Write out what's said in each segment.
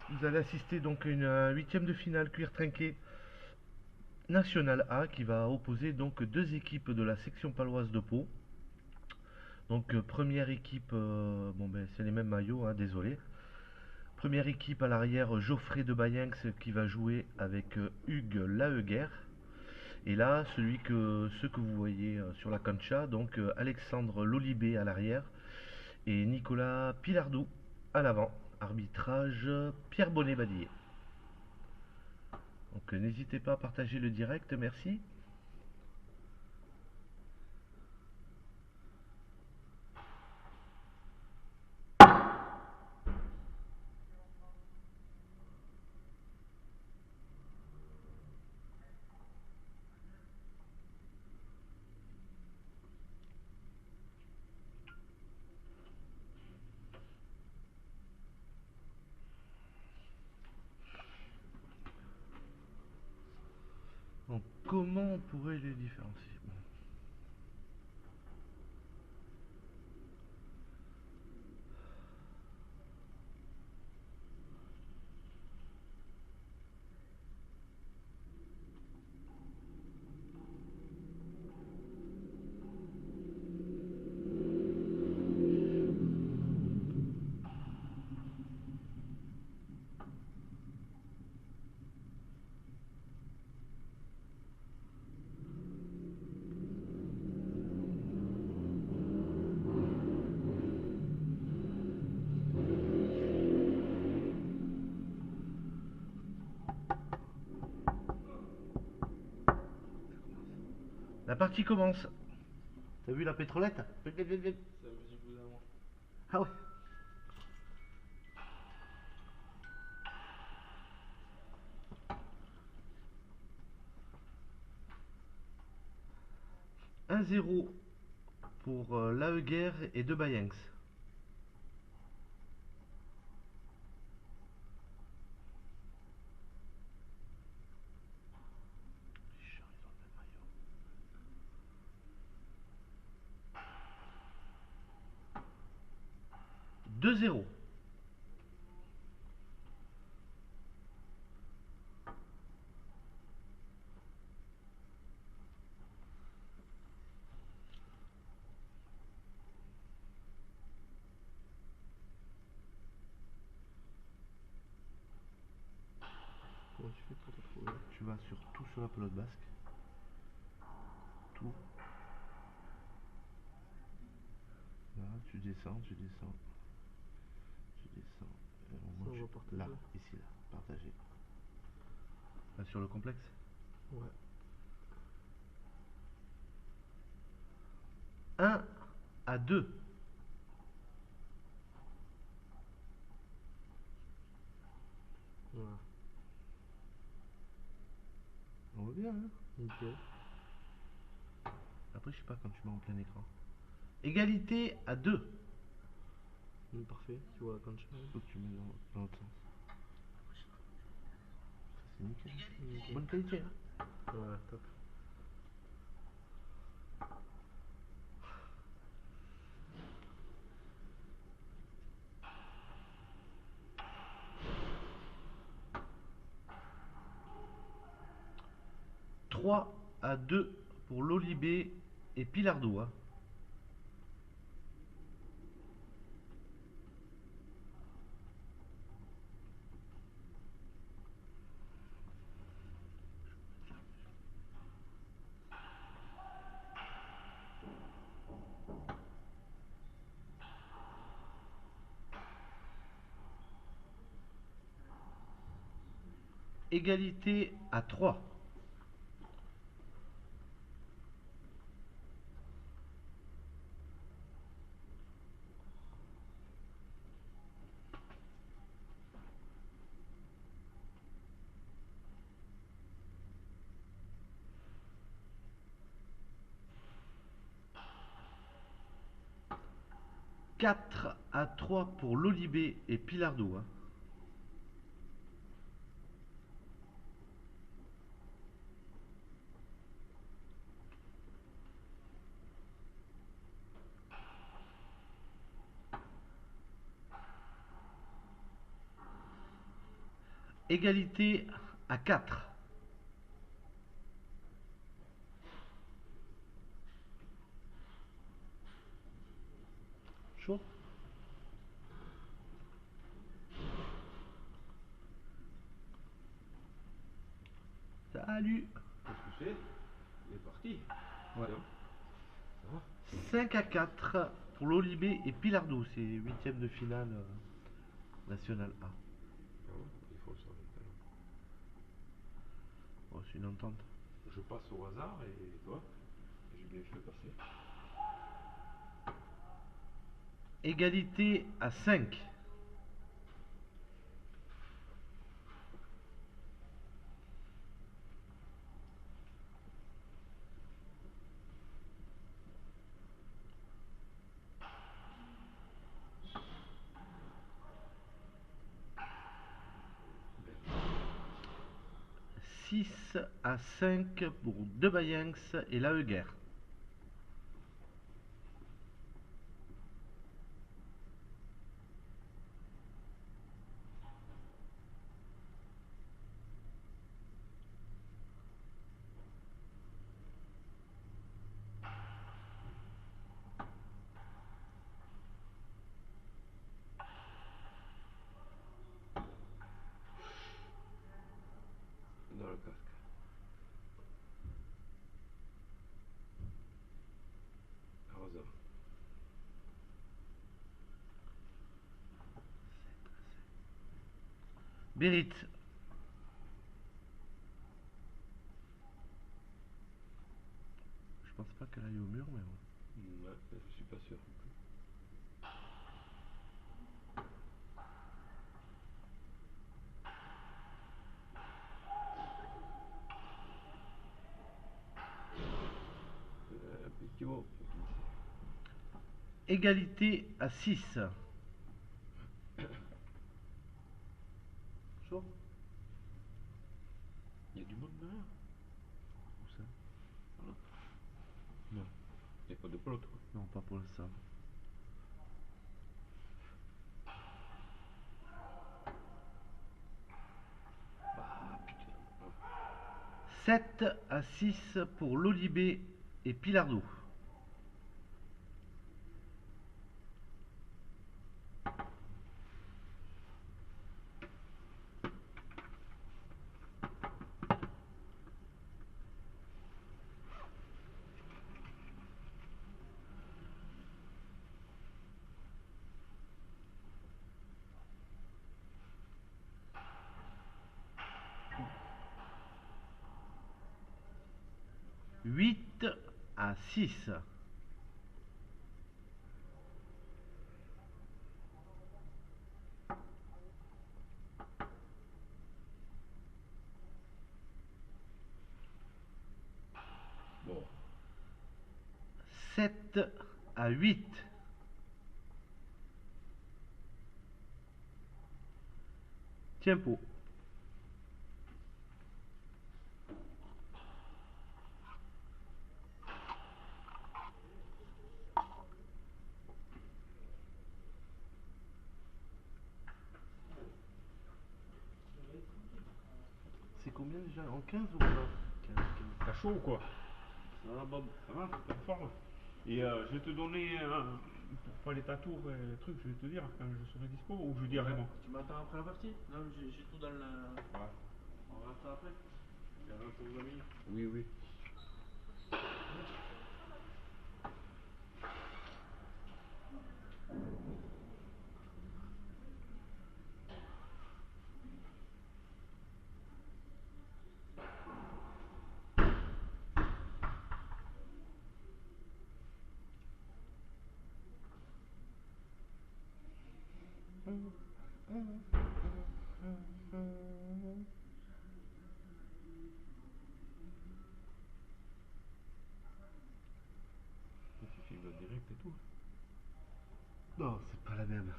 Vous allez assister donc à une huitième de finale cuir trinqué National A qui va opposer donc deux équipes de la section paloise de Pau. Donc première équipe, bon ben c'est les mêmes maillots, hein, désolé. Première équipe à l'arrière, Geoffrey de Bayenx qui va jouer avec Hugues Laheguer. Et là, ceux que vous voyez sur la cancha, donc Alexandre Lolibé à l'arrière et Nicolas Pilardou à l'avant. Arbitrage Pierre Bonnet-Badillet. Donc n'hésitez pas à partager le direct, merci. Donc comment on pourrait les différencier? La partie commence. T'as vu la pétrolette? Vite, vite, vite, vite. C'est un petit bout d'avant. Ah ouais. Un zéro pour Laheguer et De Bayenx. Deux zéro. Comment tu fais pour te trouver? Tu vas sur tout sur la pelote basque. Tout. Là, tu descends, tu descends. Tu descends. Ça, on va partager. Là, ici, là. Partager. Là, sur le complexe. Ouais. 1 à 2. Voilà. On voit bien, hein? Nickel. Après, je sais pas quand tu mets en plein écran. Égalité à 2. Parfait. Tu vois quand je Faut que tu mets dans l'autre sens. Ça, c'est nickel. Nickel. Bonne qualité, hein? Ouais, top. Trois à 2 pour Lolibé et Pilardou, hein. Égalité à 3. Quatre à 3 pour Lolibé et Pilardou, hein. Égalité à 4. Chaud. Salut. Qu'est-ce que c'est? Il est parti. Ouais. Ça va? 5 à 4 pour l'Olibé et Pilardo. C'est huitième de finale nationale A. Ah ouais, il faut ça maintenant. Oh, c'est une entente. Je passe au hasard et toi, j'ai bien fait passer. Égalité à 5. Ben, 6 à 5 pour Debayens et Laeguer. dans le casque. Par hasard. Berit. Je pense pas qu'elle aille au mur, mais bon. Ouais, je suis pas sûr. Petit mot. Égalité à 6. Chaud. Il y a du monde derrière. Où ça? Non. Il n'y a pas de pelote quoi. Non, pas pour l'instant. Ah putain. Ah. 7 à 6 pour l'Olibé et Pilardo. Huit à 6. Bon. 7 à 8. Tempo. C'est combien déjà? En 15 ou pas? 15. T'as chaud ou quoi? Ça va, Bob? Ça va, t'es en forme? Et je vais te donner pour aller ta tour et le truc, je vais te dire quand je serai dispo ou je dis à Raymond. Tu m'attends après la partie? Non, j'ai tout dans le. Ouais. On verra ça après. Il y a rien pour vous amis. Oui, oui. Tu filmes en direct et tout. Non, c'est pas la même.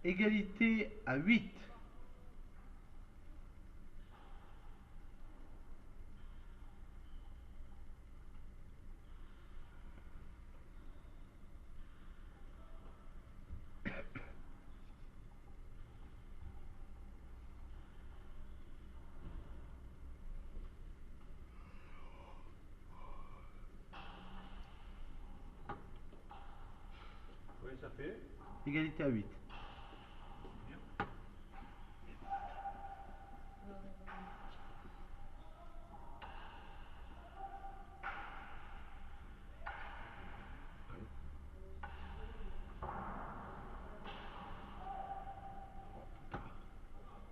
Égalité à 8. Oui, ça fait. Égalité à 8.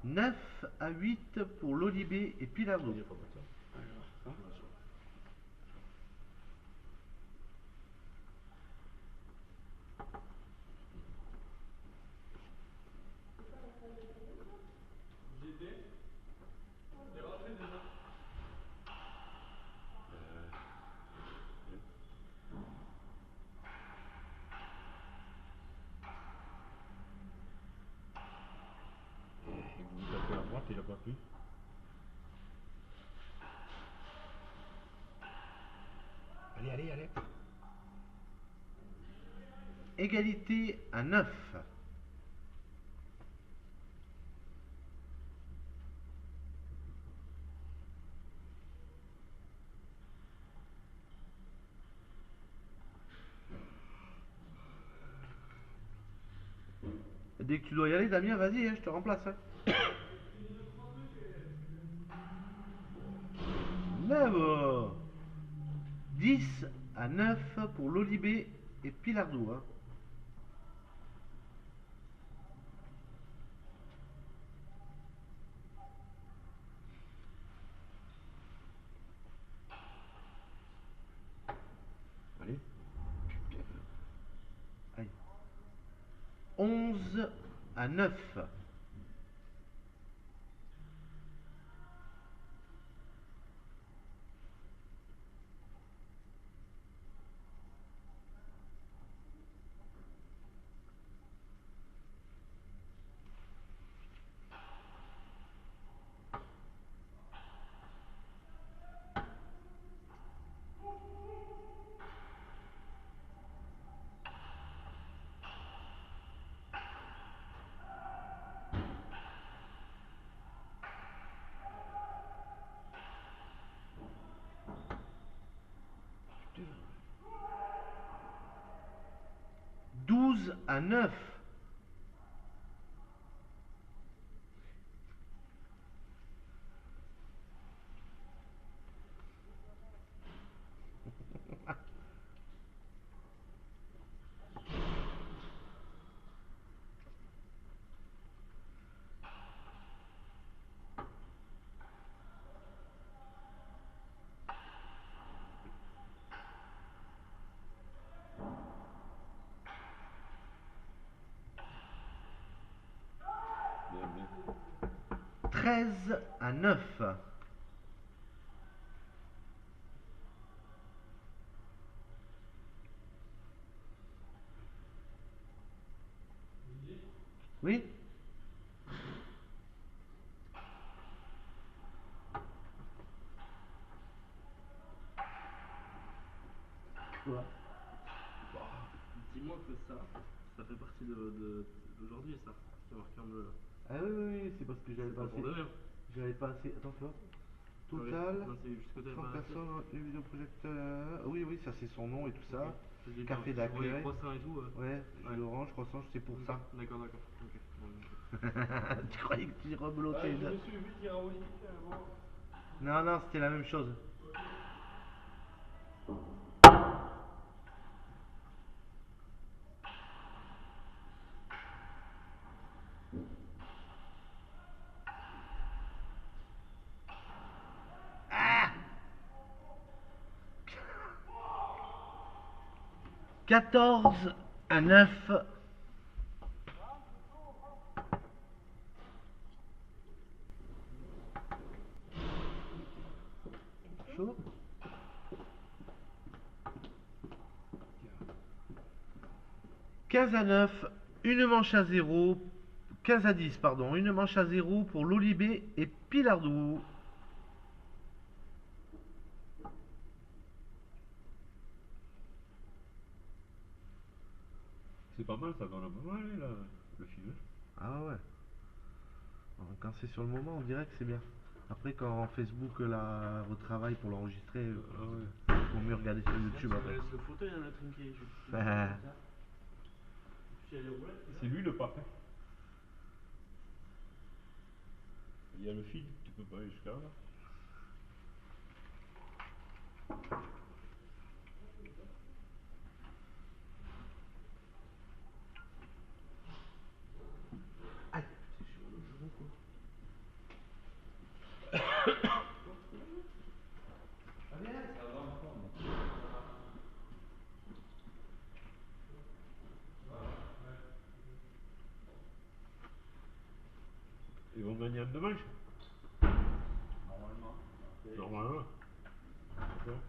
Neuf à 8 pour Lolibé et Pilardo. Alors, ça. Il tapait à droite, il a pas pu. Allez, allez, allez. Égalité à 9. Dès que tu dois y aller, Damien, vas-y, hein, je te remplace. Hein. Bravo. 10 à 9 pour Lolibé et Pilardo. Hein. Allez. Allez. 11 à 9. Putain. 12 à 9. Bien, bien. 13 à 9. Oui. Quoi? Dis-moi que ça fait partie d'aujourd'hui, ça. C'est marqué en bleu là. Ah oui, oui, oui, c'est parce que j'avais C'est pas pas pour assez. de vrai. J'avais pas assez. Attends, tu vois. Ouais, Total. non, c'est juste que t'avais 100 pas assez. personnes, le vidéoprojecteur. Oui, oui, ça c'est son nom et tout ça. Ok. Je l'ai Café bien. Je voyais d'accueil. croissant et tout. Ouais, Ouais. jus d'orange, croissant, c'est pour ça. D'accord, d'accord. Ok. Bon, Tu croyais que tu rebelotais Je là. me suis vu dire à Oli, bon. Non, non, c'était la même chose. Ah 14 à 9. Chaud. 15 à 9. Une manche à 0 15 à 10, pardon. Une manche à 0 pour Lolibé et Pilardou. C'est pas mal, ça donne un peu mal, là, le film. Ah ouais. Quand c'est sur le moment, on dirait que c'est bien. Après, quand Facebook la retravaille pour l'enregistrer, Ah ouais. faut mieux regarder sur YouTube Tu me après. laisses le fauteuil, il y en a trinqué. Ah. Tu y as les roulettes? C'est lui le pape. Hein. Il y a le fil, tu peux pas aller jusqu'à là. Aïe, c'est sur le genou quoi. Ils vont gagner en 2 manches. Normalement. Normalement. D'accord.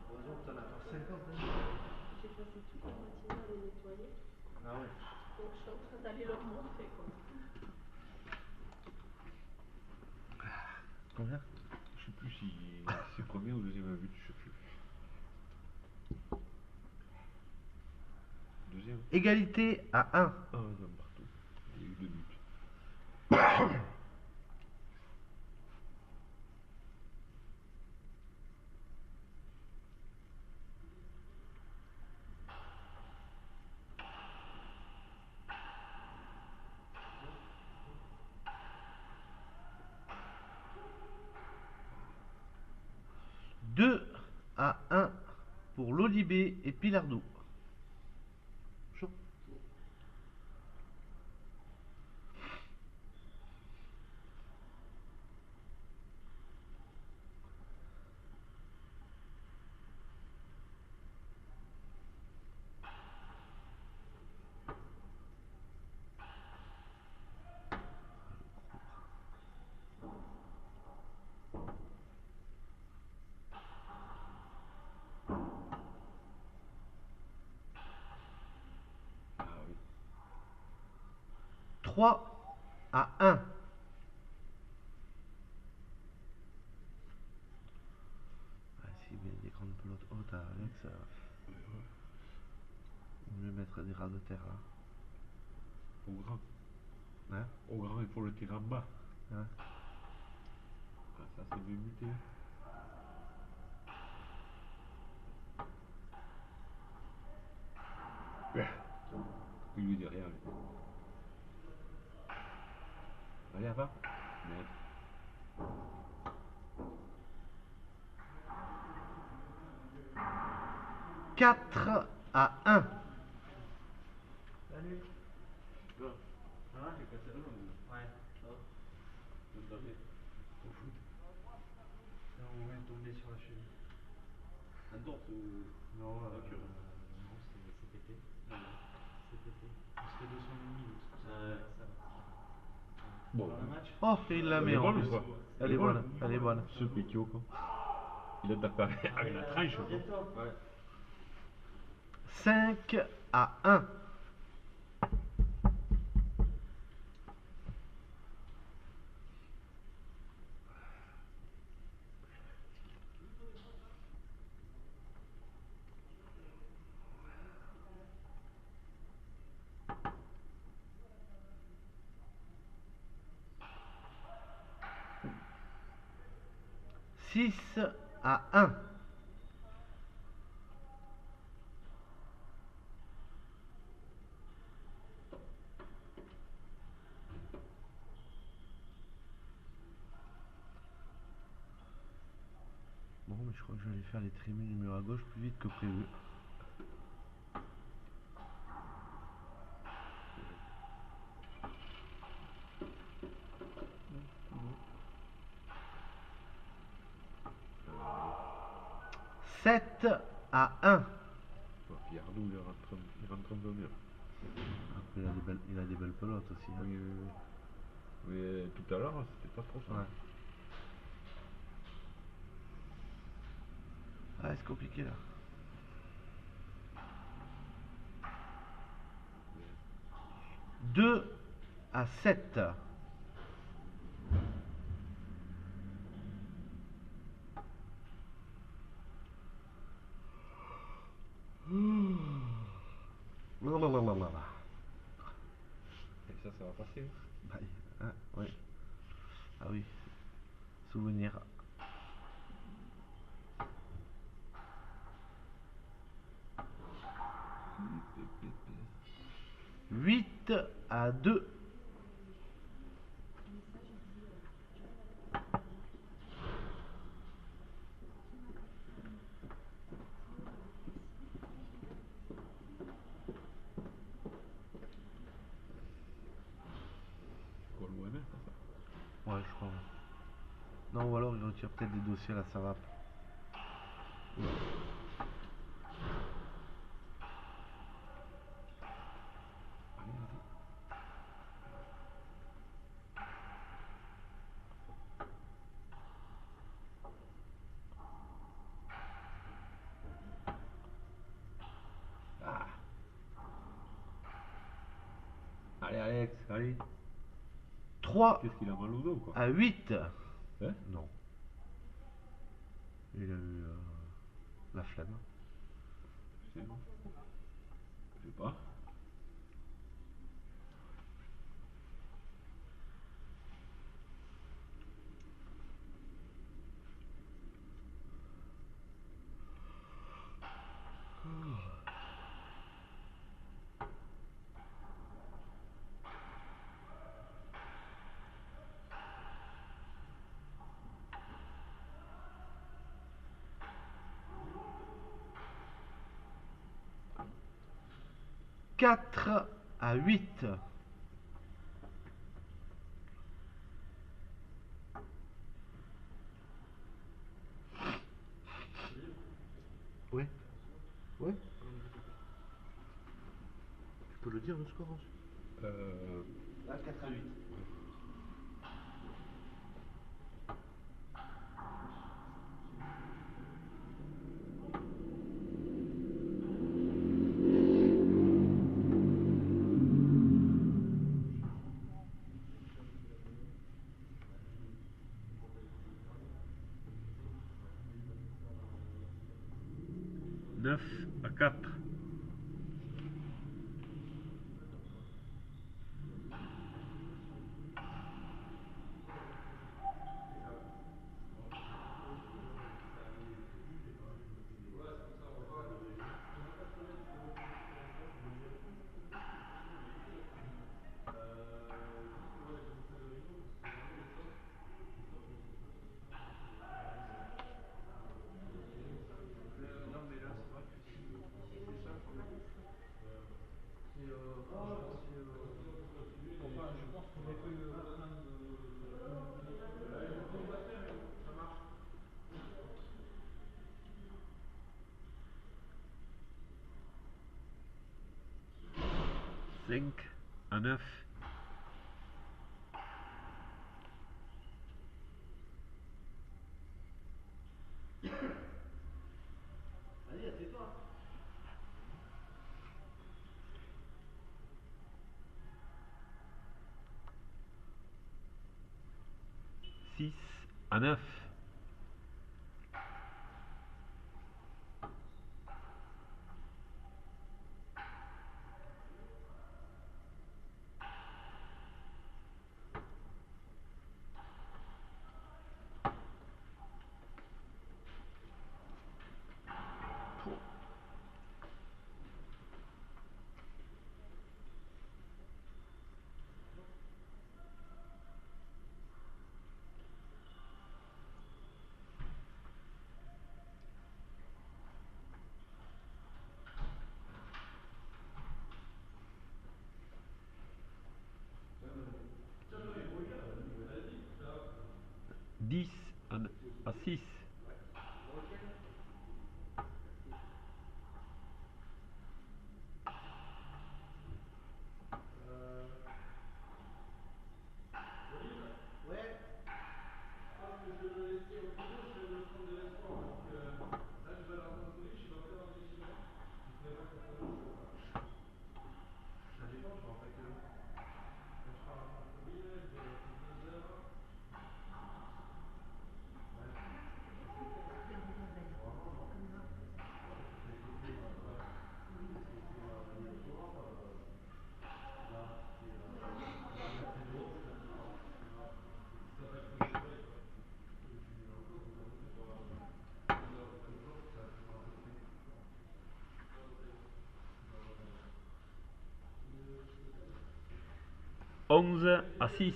Heureusement que t'en as pas 50. J'ai passé toute la matinée à les nettoyer. Ah ouais. Donc je suis en train d'aller leur montrer quoi. Combien? Je sais plus si c'est premier ou deuxième but, je sais plus. Deuxième. Égalité à 1. Ah, non, partout. Il y a eu 2 buts. Deux à 1 pour Lolibé et Pilardou. Chaud. Ah oui. 3 à 1. S'il met des grandes pelotes hautes à Alex, il vaut mieux mettre des rats de terre là. Au grand. Hein? Au grand, il faut le tirer en bas. Hein? Ah, ça, c'est bien buté. Il lui dit rien. Lui. Allez, avant. Merde. 4 à 1. Salut. Bon. Ça va? J'ai cassé le nom. Ouais. Ça va? Bonne journée. Au foot. Là, on vient de tomber sur la cheville. Un dorse ou. Non, non, c'est pété. C'est pété. On se fait 200 minutes. Ça va. Bon. Un match? Oh, et il la met Elle est en bonne plus. ou pas? Elle est bonne, elle est bonne. Ce pétio, quoi. Il a tapé avec la tranche, quoi. Bientôt. Ouais. 5 à 1. Six à 1. crois que je vais faire les tribunes du mur à gauche plus vite que prévu. « 7-1. Yardou, il rentre un peu mieux. Après, il a des belles pelotes aussi. Hein. Oui. Mais tout à l'heure, c'était pas trop ça. Ouais. Ah, c'est compliqué là. « 2-7. Blablabla. Et ça va passer. Bah, ah, ouais. Ah oui. Souvenir. 8-2. Quoi, l'OMS, ça? Ouais, je crois. Ouais. Non, ou alors il retire peut-être des dossiers à la SAVAP. Allez, vas-y. 3 Qu'est-ce qu'il a mal au dos, quoi? à 8. Hein? Non. Il a eu la flemme. Je sais pas. Quatre à 8. Ouais. Ouais. Tu peux le dire le score ensuite. Là, 4 à 8. 9-4. Cinq à 9. Allez, assieds-toi. 6 à 9. 11-6.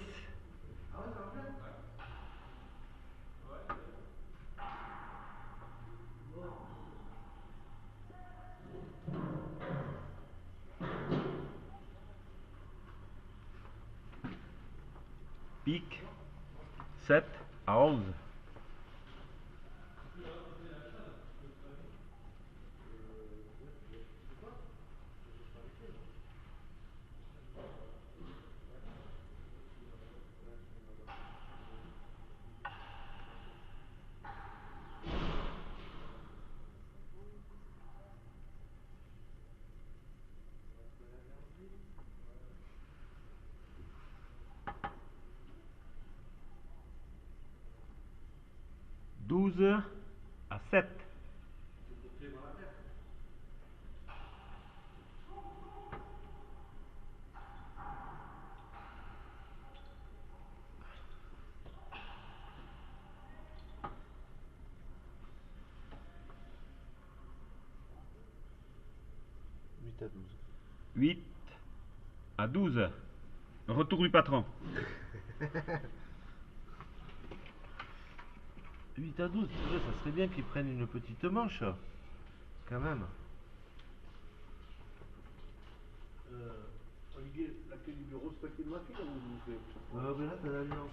Pique 7-11. Douze à 7. Huit à 12. 8 à 12. Retour du patron. 8 à 12, purée, ça serait bien qu'ils prennent une petite manche. Quand même. Olivier, laquelle du bureau, c'est pas qui de ma fille là, Mais là, t'as la nuance.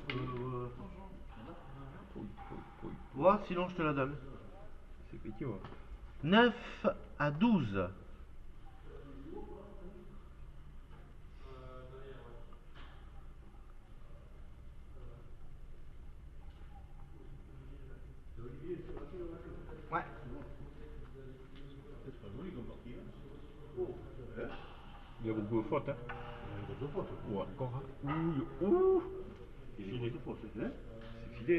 Ouais, sinon je te la donne. C'est petit, ouais. 9 à 12. Ouais. C'est pas joli comme partie, hein. Il y a beaucoup de fautes, hein. Il y a de fautes. Ou encore, hein. Ouh. Il y a de fautes, hein. C'est filé.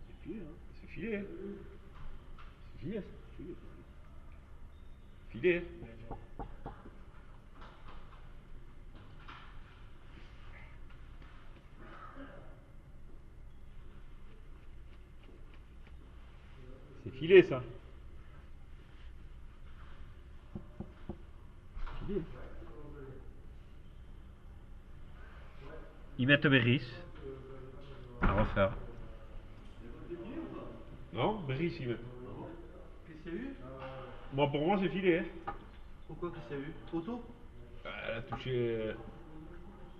C'est filé, hein. C'est filé, hein. C'est filé, ça. Filé. Filé, hein. C'est filé, ça. Filé. Ils mettent Berris à refaire. Non, Berris, ils mettent. Qu'est-ce qu'il y a eu? Bon, pour moi, c'est filé, hein. Pourquoi qu'est-ce qu'il y a eu? Auto? Elle a touché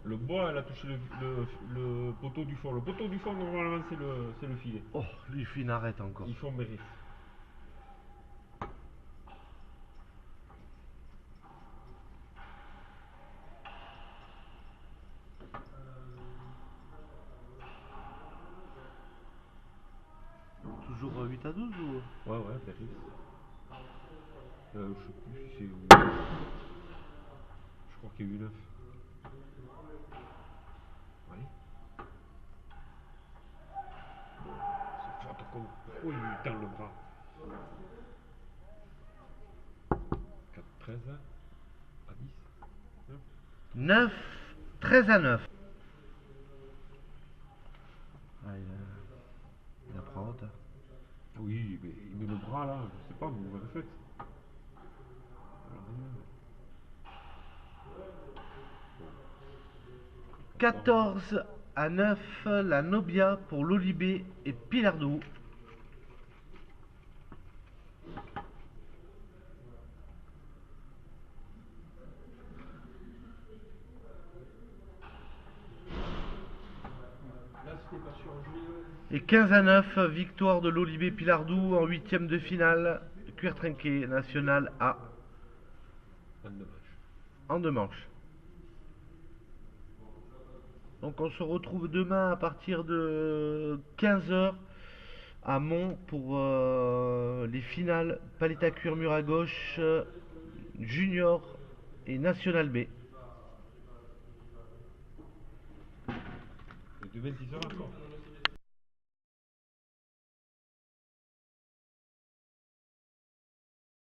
le bois, elle a touché le poteau du fond. Le poteau du fond, normalement, c'est le filet. Oh, lui fait une arrête encore. Ils font Berris. Toujours 8 à 12 ou? Ouais, Berris. Je sais plus si c'est. Je crois qu'il y a eu 9. Oui. C'est fort comme. Oh, il lui tend le bras. 4, 13 à 10. 9, 13 à 9. Ah, il apprend haute. Oui, mais il met le bras là, je sais pas, vous réflexe. 14 à 9, la Nobia pour l'Olibé et Pilardou. Et 15 à 9, victoire de l'Olibé Pilardou en huitième de finale, cuir trinqué, national A, en 2 manches. Donc on se retrouve demain à partir de 15 h à Mont pour les finales palette à cuir mur à gauche, junior et national B. Et de 26 heures encore.